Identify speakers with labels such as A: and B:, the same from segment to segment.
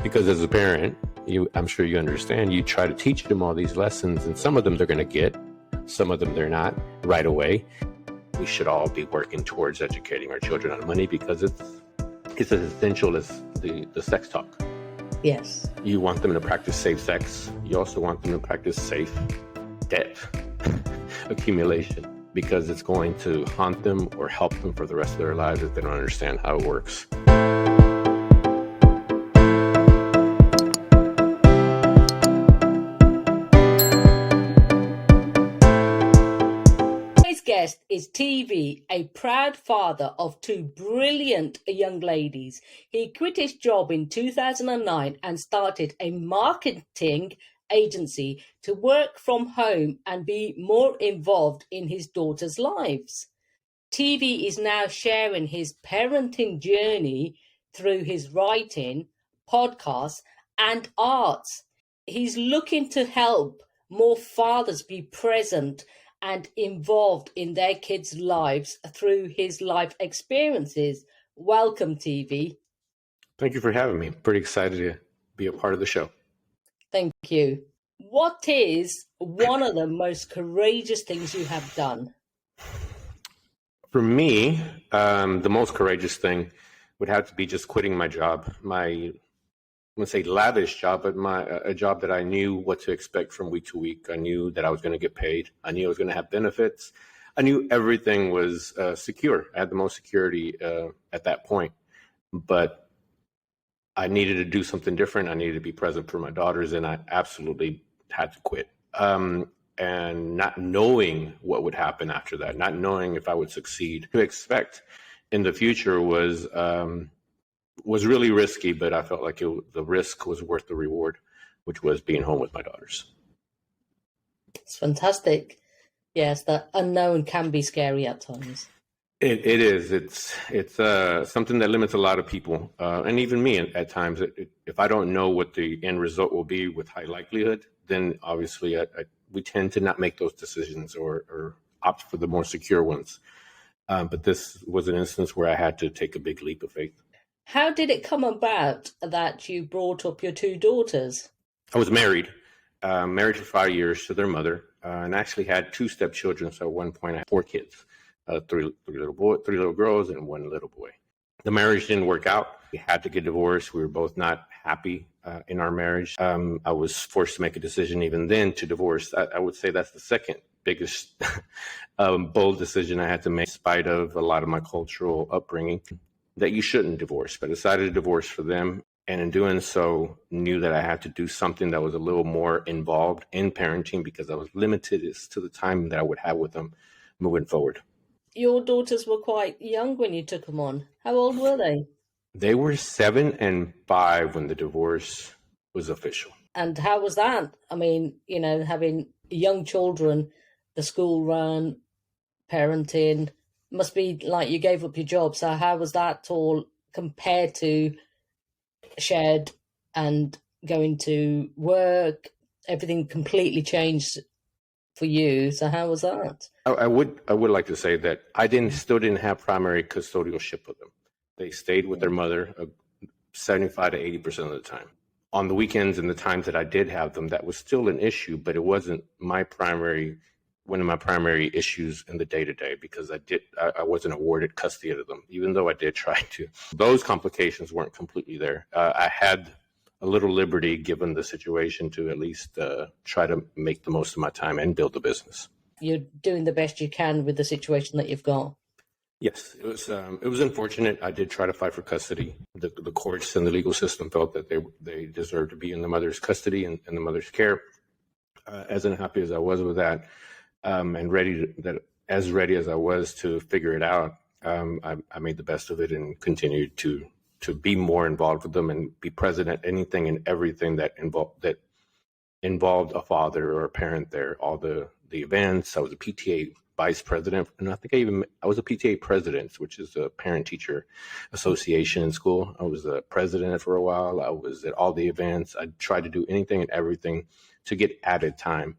A: Because as a parent, I'm sure you understand, you try to teach them all these lessons, and some of them they're going to get, some of them they're not right away. We should all be working towards educating our children on money because it's as essential as the sex talk.
B: Yes.
A: You want them to practice safe sex. You also want them to practice safe debt accumulation, because it's going to haunt them or help them for the rest of their lives if they don't understand how it works.
B: Today's guest is Teevee, a proud father of two brilliant young ladies. He quit his job in 2009 and started a marketing agency to work from home and be more involved in his daughters' lives. Teevee is now sharing his parenting journey through his writing, podcasts, and arts. He's looking to help more fathers be present and involved in their kids' lives through his life experiences. Welcome, Teevee.
A: Thank you for having me. Pretty excited to be a part of the show.
B: Thank you. What is one of the most courageous things you have done?
A: For me, the most courageous thing would have to be just quitting my job. I wouldn't say lavish job, but a job that I knew what to expect from week to week. I knew that I was going to get paid. I knew I was going to have benefits. I knew everything was secure. I had the most security at that point. But I needed to do something different. I needed to be present for my daughters, and I absolutely had to quit. And not knowing what would happen after that, not knowing if I would succeed, to expect in the future was really risky, but I felt like the risk was worth the reward, which was being home with my daughters.
B: It's fantastic. Yes, the unknown can be scary at times.
A: It is. It's something that limits a lot of people, and even me at times. If I don't know what the end result will be with high likelihood, then obviously we tend to not make those decisions or opt for the more secure ones. But this was an instance where I had to take a big leap of faith.
B: How did it come about that you brought up your two daughters?
A: I was married for 5 years to their mother, and actually had two stepchildren. So at one point, I had 4 kids, three little girls, and 1 little boy. The marriage didn't work out. We had to get divorced. We were both not happy in our marriage. I was forced to make a decision even then to divorce. I would say that's the second biggest bold decision I had to make, in spite of a lot of my cultural upbringing, that you shouldn't divorce. But I decided to divorce for them. And in doing so, knew that I had to do something that was a little more involved in parenting, because I was limited as to the time that I would have with them moving forward.
B: Your daughters were quite young when you took them on. How old were they?
A: They were 7 and 5 when the divorce was official.
B: And how was that? I mean, having young children, the school run, parenting, must be like you gave up your job. So how was that all compared to shared and going to work? Everything completely changed for you. So how was that?
A: I would like to say that I still didn't have primary custodialship with them. They stayed with their mother 75 to 80% of the time. On the weekends and the times that I did have them, that was still an issue, but it wasn't one of my primary issues in the day-to-day, because I wasn't awarded custody of them, even though I did try to. Those complications weren't completely there. I had a little liberty, given the situation, to at least try to make the most of my time and build the business. You're
B: doing the best you can with the situation that you've got.
A: Yes, it was unfortunate. I did try to fight for custody. The courts and the legal system felt that they deserved to be in the mother's custody and the mother's care. As unhappy as I was with that, and as ready as I was to figure it out, I made the best of it and continued to be more involved with them and be present at anything and everything that involved a father or a parent there. All the events. I was a PTA vice president, and I think I was a PTA president, which is a parent-teacher association in school. I was the president for a while. I was at all the events. I tried to do anything and everything to get added time.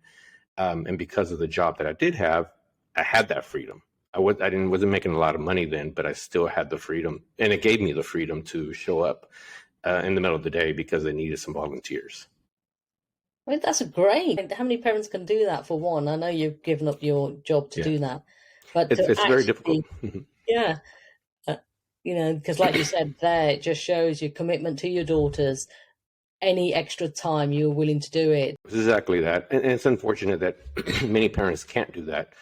A: And because of the job that I did have, I had that freedom. I wasn't making a lot of money then, but I still had the freedom, and it gave me the freedom to show up in the middle of the day because they needed some volunteers.
B: I mean, that's great. How many parents can do that for one? I know you've given up your job to
A: Yeah,
B: do that, but to
A: it's very difficult.
B: actually, yeah, uh, because like you said there, it just shows your commitment to your daughters. Any extra time you're willing to do it.
A: Exactly that. And it's unfortunate that many parents can't do that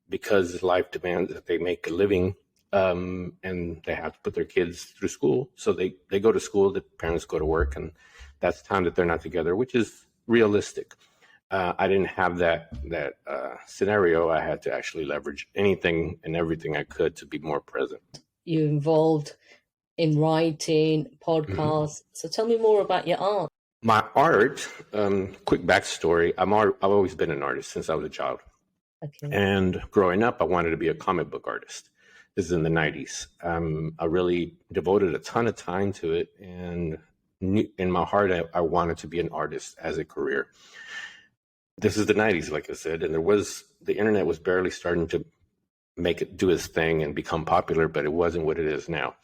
A: because life demands that they make a living and they have to put their kids through school. So they go to school, the parents go to work, and that's time that they're not together, which is realistic. I didn't have that scenario. I had to actually leverage anything and everything I could to be more present.
B: You're involved in writing,
A: Mhm.
B: podcasts. So tell me more about your art.
A: My art, quick backstory, I've always been an artist since I was a child.
B: Okay.
A: And growing up, I wanted to be a comic book artist. This is in the 90s. I really devoted a ton of time to it. And in my heart, I wanted to be an artist as a career. This is the 90s, like I said, and the internet was barely starting to make it do its thing and become popular, but it wasn't what it is now.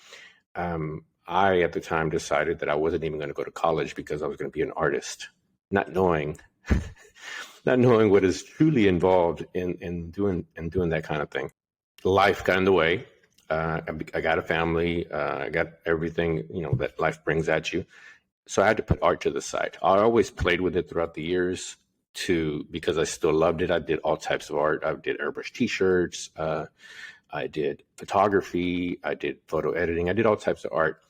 A: I, at the time, decided that I wasn't even going to go to college because I was going to be an artist, not knowing, not knowing what is truly involved in doing that kind of thing. Life got in the way. I got a family. I got everything that life brings at you. So I had to put art to the side. I always played with it throughout the years because I still loved it. I did all types of art. I did airbrush T-shirts. I did photography. I did photo editing. I did all types of art,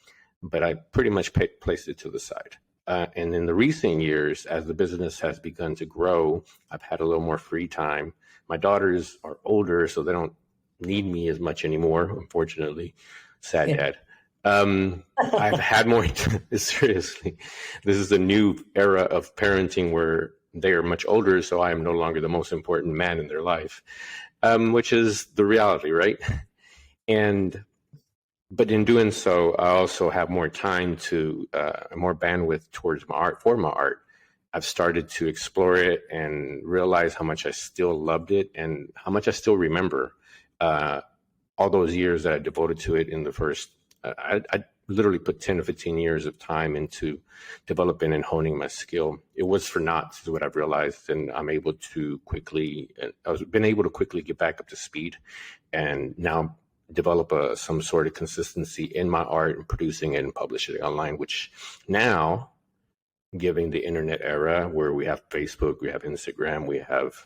A: but I pretty much placed it to the side. And in the recent years, as the business has begun to grow, I've had a little more free time. My daughters are older, so they don't need me as much anymore, unfortunately. Sad
B: Yeah.
A: dad. I've had more, seriously, this is a new era of parenting where they are much older, so I am no longer the most important man in their life, which is the reality, right? But in doing so, I also have more time more bandwidth towards for my art. I've started to explore it and realize how much I still loved it and how much I still remember all those years that I devoted to it in the first. I literally put 10 to 15 years of time into developing and honing my skill. It was for naught, is what I've realized, and I've been able to quickly get back up to speed, and now develop some sort of consistency in my art and producing it and publishing it online, which now, given the internet era where we have Facebook, we have Instagram, we have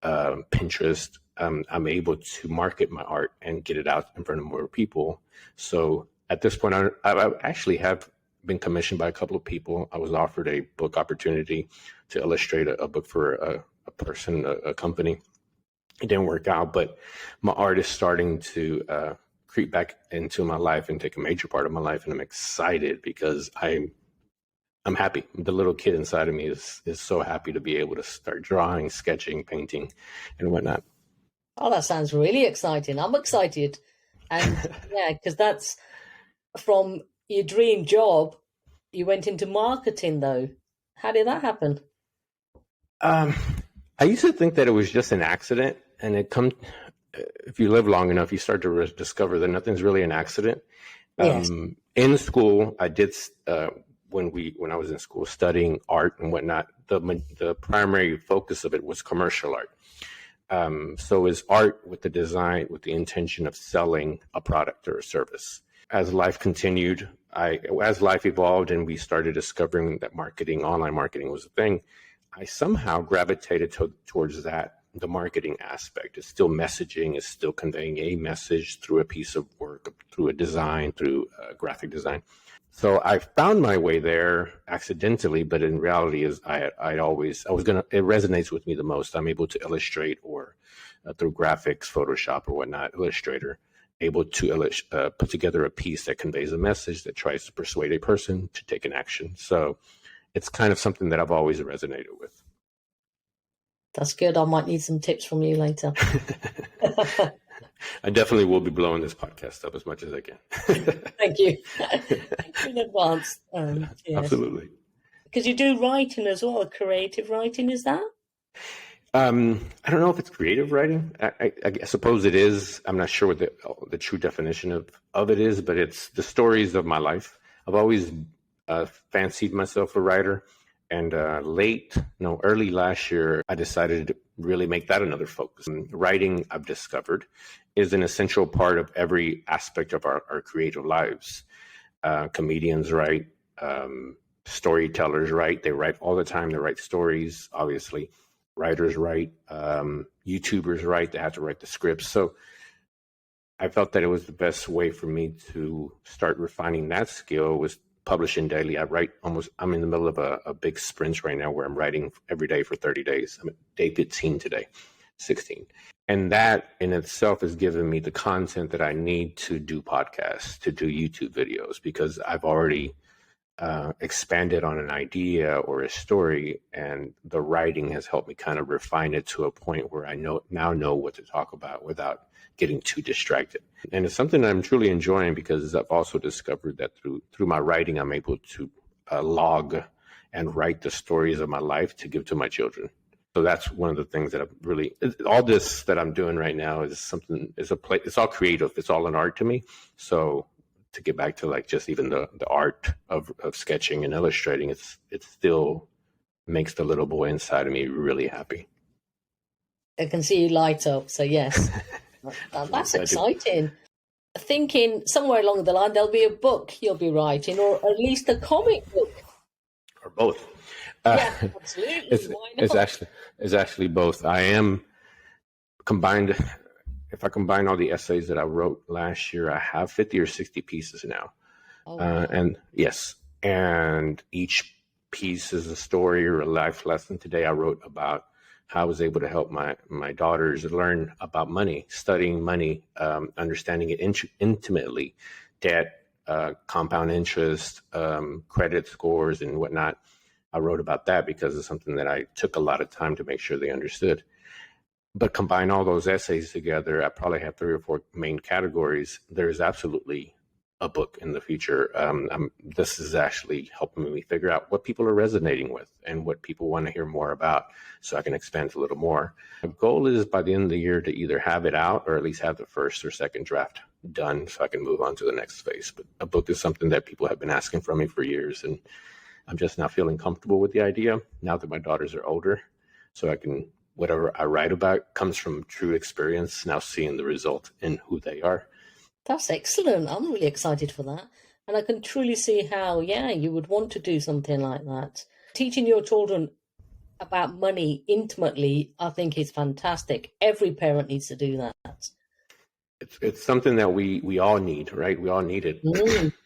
A: Pinterest, I'm able to market my art and get it out in front of more people. So at this point, I actually have been commissioned by a couple of people. I was offered a book opportunity to illustrate a book for a person, a company. It didn't work out, but my art is starting to creep back into my life and take a major part of my life, and I'm excited because I'm happy. The little kid inside of me is so happy to be able to start drawing, sketching, painting, and whatnot.
B: Oh, that sounds really exciting. I'm excited. And yeah, because that's from your dream job, you went into marketing though. How did that happen?
A: I used to think that it was just an accident, and if you live long enough, you start to discover that nothing's really an accident.
B: Yes.
A: In school, I did when I was in school studying art and whatnot. The primary focus of it was commercial art. So is art with the design, with the intention of selling a product or a service. As life continued, as life evolved and we started discovering that online marketing was a thing, I somehow gravitated towards the marketing aspect. It's still messaging, it's still conveying a message through a piece of work, through a design, through graphic design. So I found my way there accidentally, but in reality, it resonates with me the most. I'm able to illustrate or through graphics, Photoshop or whatnot, Illustrator, able to put together a piece that conveys a message that tries to persuade a person to take an action. So it's kind of something that I've always resonated with.
B: That's good. I might need some tips from you later.
A: I definitely will be blowing this podcast up as much as I can.
B: Thank you. Thank you in advance. Yes.
A: Absolutely.
B: Because you do writing as well, creative writing, is that?
A: I don't know if it's creative writing. I suppose it is. I'm not sure what the true definition of it is, but it's the stories of my life. I've always fancied myself a writer. And early last year, I decided to really make that another focus. Writing, I've discovered, is an essential part of every aspect of our creative lives. Comedians write, storytellers write, they write all the time, they write stories, obviously. Writers write, YouTubers write, they have to write the scripts. So I felt that it was the best way for me to start refining that skill was publishing daily. I'm in the middle of a big sprint right now where I'm writing every day for 30 days. I'm at day 15 today, 16. And that in itself has given me the content that I need to do podcasts, to do YouTube videos, because I've already expanded on an idea or a story, and the writing has helped me kind of refine it to a point where I now know what to talk about without getting too distracted. And it's something that I'm truly enjoying, because I've also discovered that through my writing, I'm able to log and write the stories of my life to give to my children. So that's one of the things that all this that I'm doing right now is it's all creative. It's all an art to me. So to get back to like just even the art of sketching and illustrating, it still makes the little boy inside of me really happy.
B: I can see you light up. So yes, that's exciting. Thinking somewhere along the line, there'll be a book you'll be writing, or at least a comic book.
A: Or both.
B: Yeah, absolutely. Why not?
A: It's actually both. I am combined. If I combine all the essays that I wrote last year, I have 50 or 60 pieces now.
B: Oh, wow.
A: And yes, and each piece is a story or a life lesson. Today I wrote about how I was able to help my daughters learn about money, studying money, understanding it intimately, debt, compound interest, credit scores, and whatnot. I wrote about that because it's something that I took a lot of time to make sure they understood. But combine all those essays together, I probably have 3 or 4 main categories. There's absolutely a book in the future. This is actually helping me figure out what people are resonating with and what people want to hear more about, so I can expand a little more. My goal is by the end of the year to either have it out or at least have the first or second draft done so I can move on to the next phase. But a book is something that people have been asking from me for years, and I'm just now feeling comfortable with the idea now that my daughters are older, so I can, whatever I write about comes from true experience, now seeing the result in who they are.
B: That's excellent. I'm really excited for that. And I can truly see how, you would want to do something like that. Teaching your children about money intimately, I think is fantastic. Every parent needs to do that.
A: It's something that we all need, right? We all need it.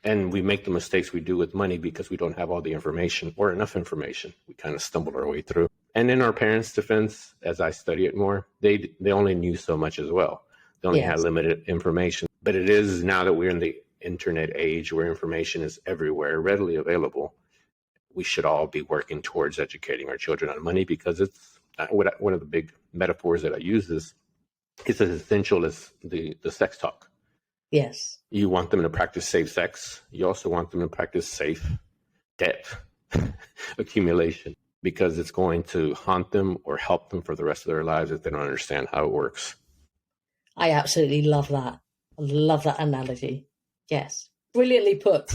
A: And we make the mistakes we do with money because we don't have all the information or enough information. We kind of stumble our way through. And in our parents' defense, as I study it more, they only knew so much as well. They only had limited information. But it is, now that we're in the internet age where information is everywhere, readily available, we should all be working towards educating our children on money, because it's one of the big metaphors that I use is it's as essential as the sex talk.
B: Yes.
A: You want them to practice safe sex. You also want them to practice safe debt accumulation, because it's going to haunt them or help them for the rest of their lives if they don't understand how it works.
B: I absolutely love that. I love that analogy. Yes. Brilliantly put.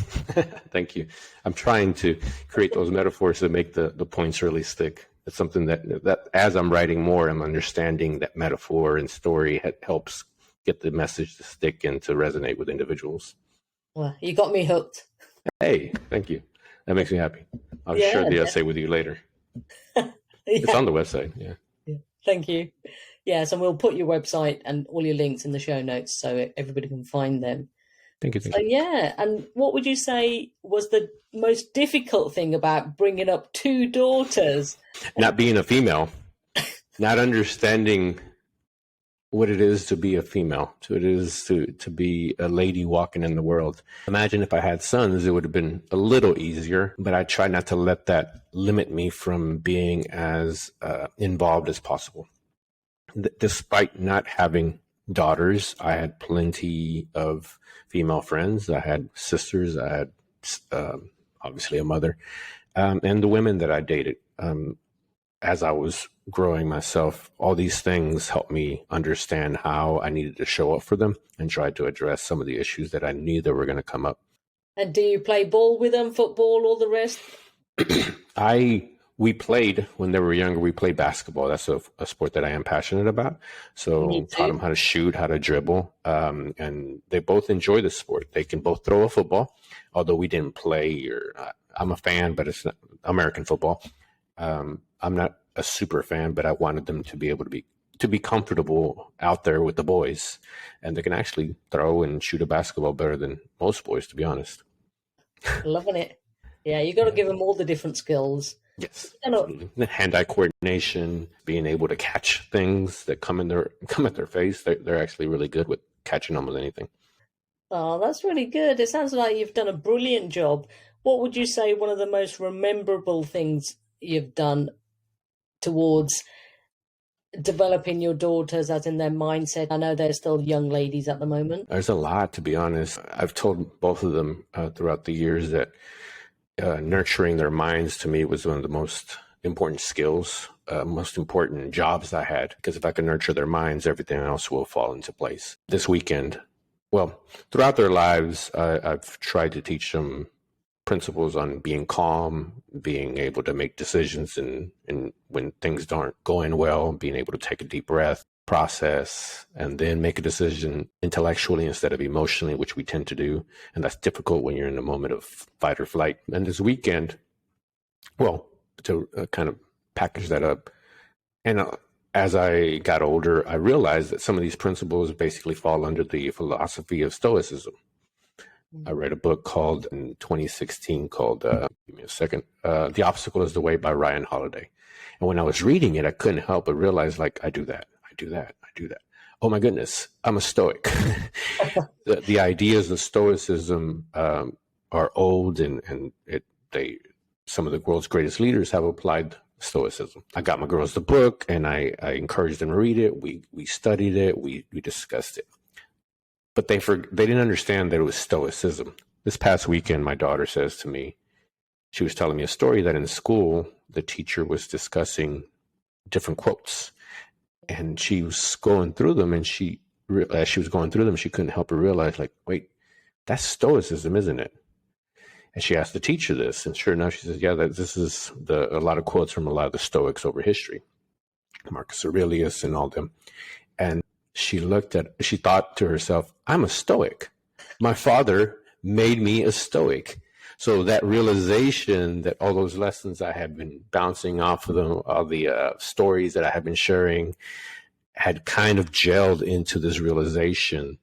A: Thank you. I'm trying to create those metaphors that make the points really stick. It's something that as I'm writing more, I'm understanding that metaphor and story helps get the message to stick and to resonate with individuals.
B: Well, you got me hooked.
A: Hey, thank you. That makes me happy. I'll share the essay with you later. It's on the website. Yeah.
B: Thank you. Yes, and we'll put your website and all your links in the show notes so everybody can find them.
A: Thank you.
B: And what would you say was the most difficult thing about bringing up 2 daughters?
A: Not being a female, not understanding what it is to be a female, what it is to be a lady walking in the world. Imagine if I had sons, it would have been a little easier, but I try not to let that limit me from being as involved as possible. Despite not having daughters, I had plenty of female friends. I had sisters. I had obviously a mother, and the women that I dated. As I was growing myself, all these things helped me understand how I needed to show up for them and try to address some of the issues that I knew that were going to come up.
B: And do you play ball with them, football, all the rest?
A: We played when they were younger. We played basketball. That's a sport that I am passionate about.
B: Me
A: So taught them
B: too.
A: how to shoot, how to dribble, and they both enjoy the sport. They can both throw a football, although we didn't play. Or I'm a fan, but it's not American football. I'm not a super fan, but I wanted them to be able to be comfortable out there with the boys, and they can actually throw and shoot a basketball better than most boys, to be honest.
B: Loving it. Yeah, you got to give them all the different skills.
A: Yes,
B: You know,
A: absolutely. The hand-eye coordination, being able to catch things that come at their face. They're actually really good with catching almost anything.
B: oh, that's really good. It sounds like you've done a brilliant job. What would you say one of the most memorable things you've done towards developing your daughters, as in their mindset? I know they're still young ladies at the moment.
A: There's a lot, to be honest. I've told both of them throughout the years that nurturing their minds to me was one of the most important skills, most important jobs I had. Because if I can nurture their minds, everything else will fall into place. This weekend, well, throughout their lives, I've tried to teach them principles on being calm, being able to make decisions, and when things aren't going well, being able to take a deep breath, process, and then make a decision intellectually instead of emotionally, which we tend to do. And that's difficult when you're in a moment of fight or flight. And this weekend, well, to kind of package that up, and as I got older, I realized that some of these principles basically fall under the philosophy of Stoicism. I read a book called in 2016 called, give me a second, The Obstacle is the Way by Ryan Holiday. And when I was reading it, I couldn't help but realize, like, I do that. Oh my goodness, I'm a Stoic. The ideas of Stoicism are old, and some of the world's greatest leaders have applied Stoicism. I got my girls the book, and I encouraged them to read it. We studied it. We discussed it. But they didn't understand that it was Stoicism. This past weekend, my daughter says to me, she was telling me a story that in school, the teacher was discussing different quotes. And she was going through them, and as she was going through them, she couldn't help but realize, like, wait, that's Stoicism, isn't it? And she asked the teacher this, and sure enough, she says, yeah, this is a lot of quotes from a lot of the Stoics over history, Marcus Aurelius and all them. And she thought to herself, I'm a Stoic. My father made me a Stoic. So that realization that all those lessons I had been bouncing off of them, all the stories that I had been sharing, had kind of gelled into this realization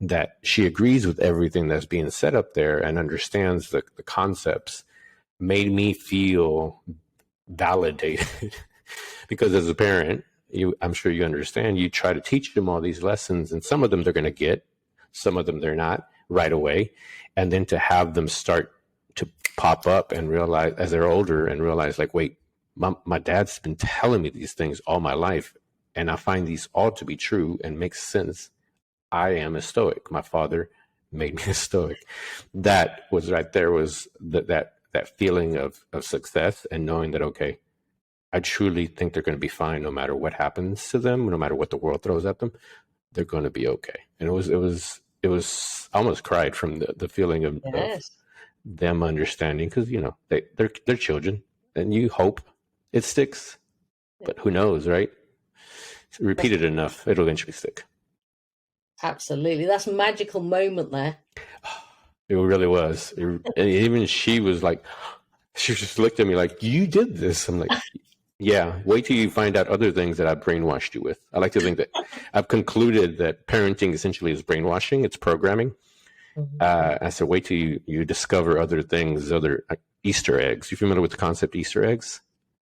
A: that she agrees with everything that's being said up there and understands the concepts, made me feel validated. Because as a parent, I'm sure you understand, you try to teach them all these lessons, and some of them they're going to get, some of them they're not right away. And then to have them start to pop up and realize as they're older and realize, like, wait, my dad's been telling me these things all my life, and I find these all to be true and makes sense. I am a Stoic. My father made me a Stoic. That was right there, was that feeling of success, and knowing that, okay, I truly think they're going to be fine no matter what happens to them, no matter what the world throws at them. They're going to be okay. And it was I almost cried from the feeling of
B: Yes.
A: them understanding, because they're children, and you hope it sticks, but who knows, right? Repeat it enough, it'll eventually stick.
B: Absolutely. That's a magical moment there.
A: It really was. And even she was like, she just looked at me like, you did this. I'm like, yeah, wait till you find out other things that I've brainwashed you with. I like to think that I've concluded that parenting essentially is brainwashing. It's programming. I said, wait till you discover other things, other Easter eggs. You familiar with the concept Easter eggs?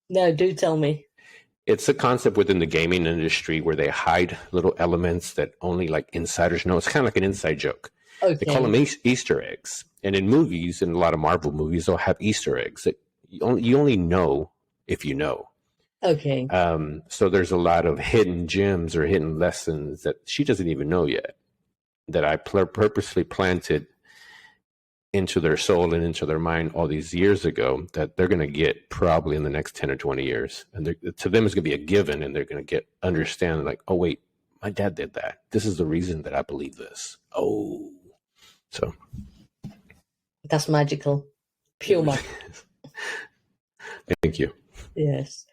B: No, do tell me.
A: It's a concept within the gaming industry where they hide little elements that only like insiders know. It's kind of like an inside joke.
B: Okay.
A: They call them Easter eggs. And in movies, in a lot of Marvel movies, they'll have Easter eggs that you only know if you know.
B: Okay.
A: So there's a lot of hidden gems or hidden lessons that she doesn't even know yet, that I purposely planted into their soul and into their mind all these years ago, that they're going to get probably in the next 10 or 20 years. And to them, it's going to be a given, and they're going to understand, like, oh, wait, my dad did that. This is the reason that I believe this. Oh, so.
B: That's magical.
A: It
B: Pure
A: really
B: magic.
A: is. Thank you.
B: Yes.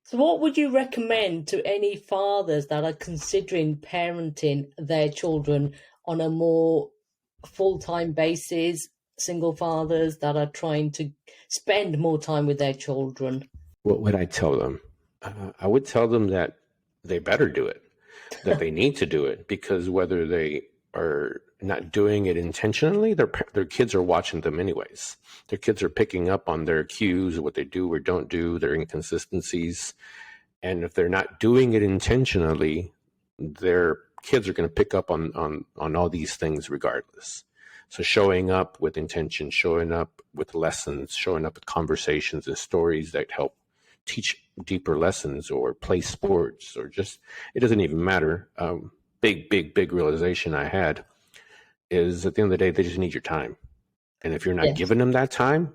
B: So what would you recommend to any fathers that are considering parenting their children on a more full-time basis, single fathers that are trying to spend more time with their children?
A: What would I tell them? I would tell them that they better do it, that they need to do it, because whether they are not doing it intentionally, their kids are watching them anyways. Their kids are picking up on their cues, what they do or don't do, their inconsistencies. And if they're not doing it intentionally, their kids are going to pick up on all these things regardless. So showing up with intention, showing up with lessons, showing up with conversations and stories that help teach deeper lessons, or play sports, or just, it doesn't even matter. Big realization I had is, at the end of the day, they just need your time. And if you're not
B: Yes.
A: giving them that time,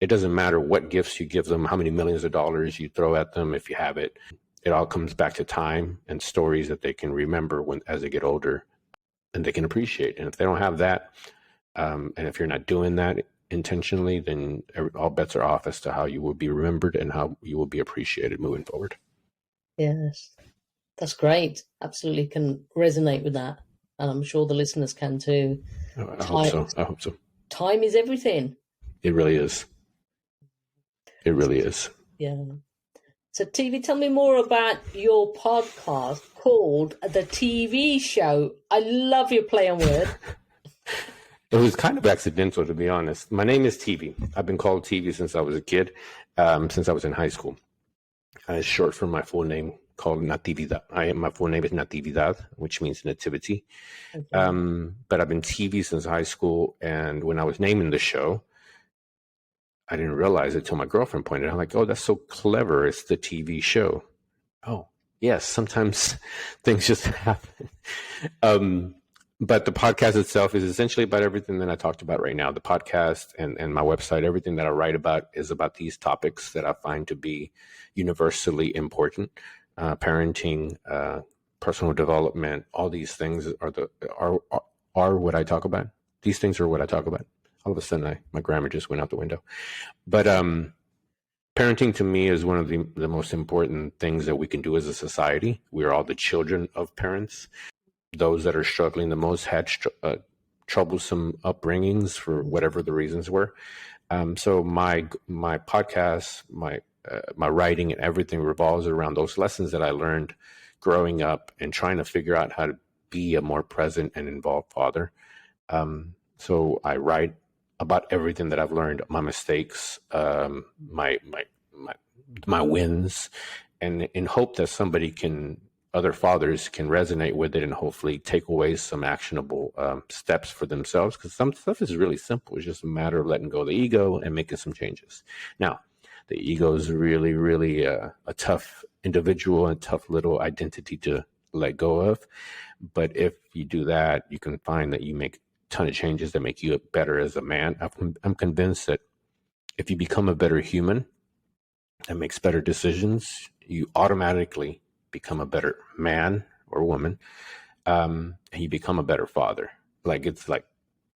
A: it doesn't matter what gifts you give them, how many millions of dollars you throw at them, if you have it. It all comes back to time and stories that they can remember as they get older, and they can appreciate. And if they don't have that, and if you're not doing that intentionally, then all bets are off as to how you will be remembered and how you will be appreciated moving forward.
B: Yes. That's great. Absolutely can resonate with that. And I'm sure the listeners can too.
A: I hope so. I hope so.
B: Time is everything.
A: It really is. It really is.
B: Yeah. So, Teevee, tell me more about your podcast called The TV Show. I love your play on words.
A: It was kind of accidental, to be honest. My name is Teevee. I've been called Teevee since I was a kid, since I was in high school. It's short for my full name, called Natividad. My full name is Natividad, which means nativity.
B: Okay.
A: But I've been Teevee since high school, and when I was naming the show, I didn't realize it till my girlfriend pointed out. I'm like, oh, that's so clever. It's the TV show. Oh, yes, sometimes things just happen. But the podcast itself is essentially about everything that I talked about right now. The podcast and my website, everything that I write about is about these topics that I find to be universally important. Parenting, personal development, all these things are what I talk about. These things are what I talk about. All of a sudden, my grammar just went out the window. But parenting to me is one of the most important things that we can do as a society. We're all the children of parents. Those that are struggling the most had troublesome upbringings for whatever the reasons were. So my podcast, my writing and everything revolves around those lessons that I learned growing up and trying to figure out how to be a more present and involved father. So I write about everything that I've learned, my mistakes, my wins, and in hope that other fathers can resonate with it and hopefully take away some actionable steps for themselves. Because some stuff is really simple. It's just a matter of letting go of the ego and making some changes. Now, the ego is really, really a tough individual and tough little identity to let go of. But if you do that, you can find that you make ton of changes that make you better as a man. I'm convinced that if you become a better human that makes better decisions, you automatically become a better man or woman, and you become a better father. It's like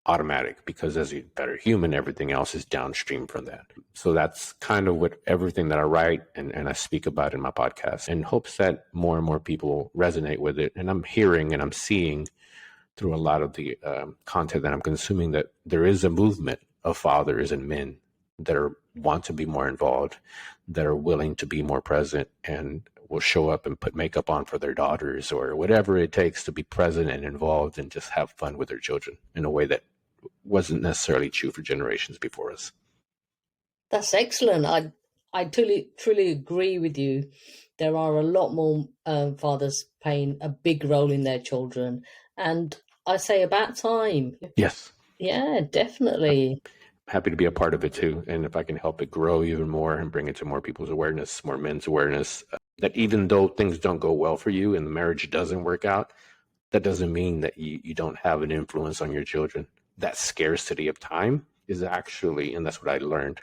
A: automatic, because as a better human, everything else is downstream from that. So that's kind of what everything that I write and I speak about in my podcast, in hopes that more and more people resonate with it. And I'm hearing and I'm seeing through a lot of the content that I'm consuming that there is a movement of fathers and men that want to be more involved, that are willing to be more present, and will show up and put makeup on for their daughters or whatever it takes to be present and involved and just have fun with their children in a way that wasn't necessarily true for generations before us.
B: That's excellent. I truly agree with you. There are a lot more fathers playing a big role in their children, and I say about time.
A: Yes.
B: Yeah, definitely.
A: Happy to be a part of it too. And if I can help it grow even more and bring it to more people's awareness, more men's awareness, that even though things don't go well for you and the marriage doesn't work out, that doesn't mean that you don't have an influence on your children. That scarcity of time is actually, and that's what I learned,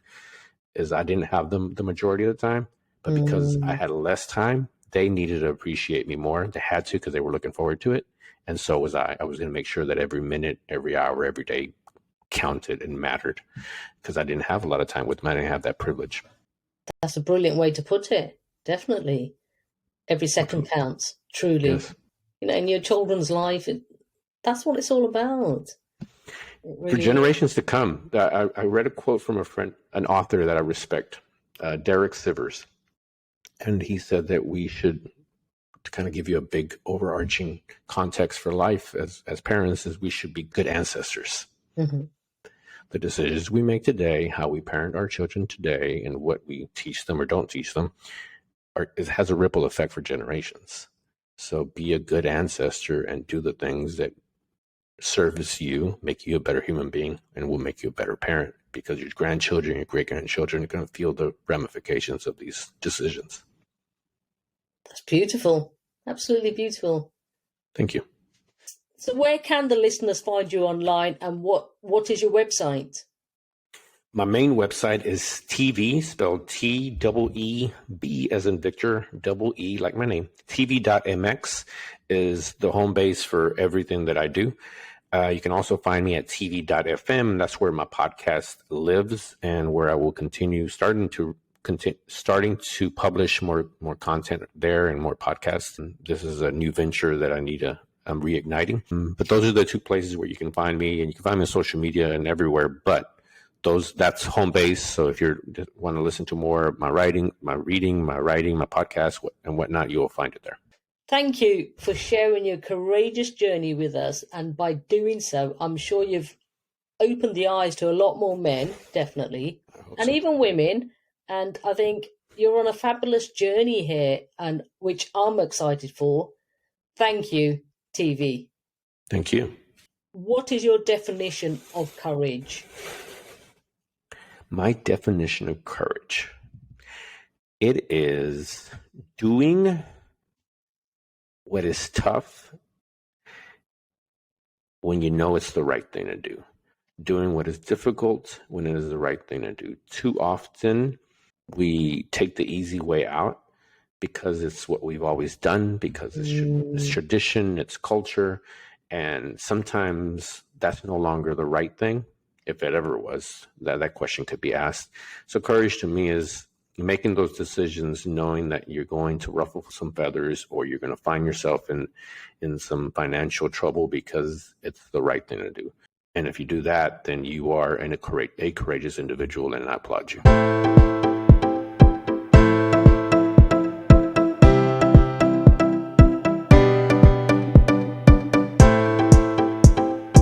A: is I didn't have them the majority of the time, but because I had less time, they needed to appreciate me more. They had to, because they were looking forward to it. And so was I. I was going to make sure that every minute, every hour, every day counted and mattered, because I didn't have a lot of time with them. I didn't have that privilege.
B: That's a brilliant way to put it. Definitely. Every second counts, truly.
A: Yes.
B: In your children's life, that's what it's all about.
A: For generations to come. I read a quote from a friend, an author that I respect, Derek Sivers. And he said that we should, to kind of give you a big overarching context for life as parents, is we should be good ancestors.
B: Mm-hmm.
A: The decisions we make today, how we parent our children today, and what we teach them or don't teach them, it has a ripple effect for generations. So be a good ancestor and do the things that service you, make you a better human being, and will make you a better parent, because your grandchildren, your great-grandchildren are going to feel the ramifications of these decisions.
B: That's beautiful. Absolutely beautiful.
A: Thank you.
B: So where can the listeners find you online, and what is your website?
A: My main website is Teevee, spelled T-E-E-B as in Victor, double E like my name. Teevee.mx is the home base for everything that I do. You can also find me at Teevee.fm. That's where my podcast lives, and where I will continue starting to publish more content there and more podcasts. And this is a new venture that I'm reigniting. But those are the two places where you can find me, and you can find me on social media and everywhere. But that's home base. So if you want to listen to more of my writing, my podcast, and whatnot, you will find it there.
B: Thank you for sharing your courageous journey with us. And by doing so, I'm sure you've opened the eyes to a lot more men, definitely, and even women. And I think you're on a fabulous journey here, and which I'm excited for. Thank you, Teevee.
A: Thank you.
B: What is your definition of courage?
A: My definition of courage. It is doing what is tough when you know it's the right thing to do. Doing what is difficult when it is the right thing to do. Too often, we take the easy way out because it's what we've always done, because it's tradition, it's culture, and sometimes that's no longer the right thing. If it ever was, that question could be asked. So courage to me is making those decisions, knowing that you're going to ruffle some feathers, or you're going to find yourself in some financial trouble because it's the right thing to do. And if you do that, then you are a courageous individual, and I applaud you.